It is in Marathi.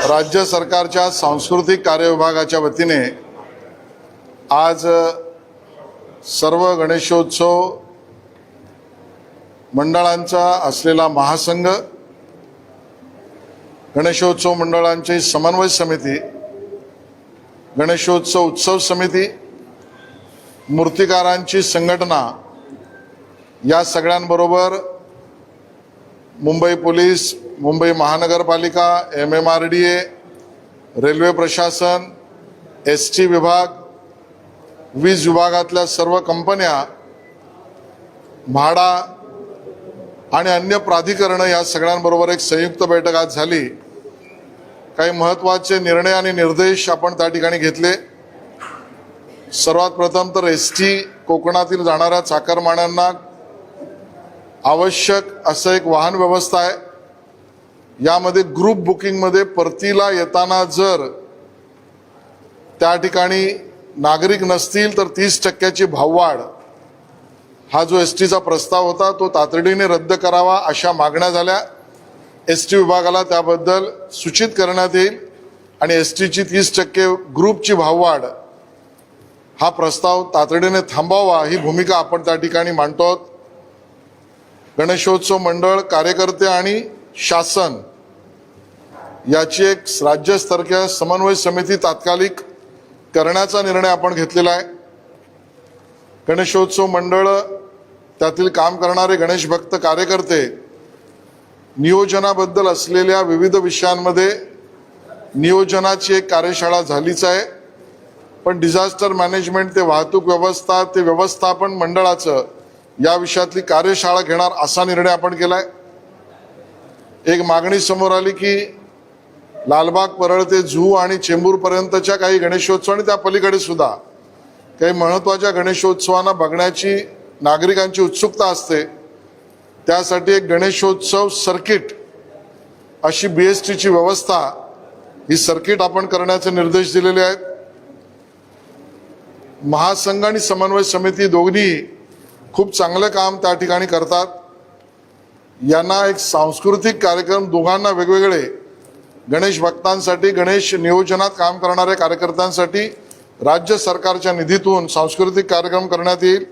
राज्य सरकारच्या सांस्कृतिक कार्य विभागाच्या वतीने आज सर्व गणेशोत्सव मंडळांचा असलेला महासंघ, गणेशोत्सव मंडळांची समन्वय समिती, गणेशोत्सव उत्सव समिती, मूर्तिकारांची संघटना या सगळ्यांबरोबर मुंबई पोलीस, मुंबई महानगरपालिका, MMRDA, रेल्वे प्रशासन, ST विभाग, वीज विभागातल्या सर्व कंपन्या, म्हाडा आणि अन्य प्राधिकरणं या सगळ्यांबरोबर एक संयुक्त बैठक आज झाली। काही महत्त्वाचे निर्णय आणि निर्देश आपण त्या ठिकाणी घेतले। सर्वात प्रथम तर ST कोकणातील जाणाऱ्या चाकरमान्यांना आवश्यक असं एक वाहन व्यवस्था आहे। यामध्ये ग्रुप बुकिंगमध्ये परतीला येताना जर त्या ठिकाणी नागरिक नसतील तर 30% भाववाढ हा जो STचा प्रस्ताव होता तो तातडीने रद्द करावा अशा मागण्या झाल्या। ST विभागाला त्याबद्दल सूचित करण्यात येईल आणि STची 30% ग्रुपची भाववाढ हा प्रस्ताव तातडीने थांबवावा ही भूमिका आपण त्या ठिकाणी मांडतो आहोत। गणेशोत्सव मंडळ, कार्यकर्ते आणि शासन याची एक राज्यस्तरीय समन्वय समिती तात्कालिक करण्याचा निर्णय आपण घेतलेला आहे। गणेशोत्सव मंडळ, त्यातील काम करणारे गणेश भक्त कार्यकर्ते नियोजनाबद्दल असलेल्या विविध विषयांमध्ये नियोजनाची एक कार्यशाळा झालीच आहे, पण डिझास्टर मॅनेजमेंट ते वाहतूक व्यवस्था ते व्यवस्थापन मंडळाचं या विषयातली कार्यशाळा घेणार असा निर्णय आपण केलाय। एक मागणी समोर आली की लालबाग, परळ ते जुहू आणि चेंबूर पर्यंतच्या काही गणेशोत्सव आणि त्या पलीकडे सुद्धा काही महत्त्वाच्या गणेशोत्सवांना बघण्याची नागरिकांची उत्सुकता असते। त्यासाठी एक गणेशोत्सव सर्किट अशी BSTची व्यवस्था, ही सर्किट आपण करण्याचे निर्देश दिलेले आहेत। महासंघ आणि समन्वय समिती दोन्ही खूप चांगलं काम त्या ठिकाणी करतात। यांना एक सांस्कृतिक कार्यक्रम, दोघांना वेगवेगळे गणेश भक्तांसाठी, गणेश नियोजनात काम करणाऱ्या कार्यकर्त्यांसाठी राज्य सरकारच्या निधीतून सांस्कृतिक कार्यक्रम करण्यात येईल।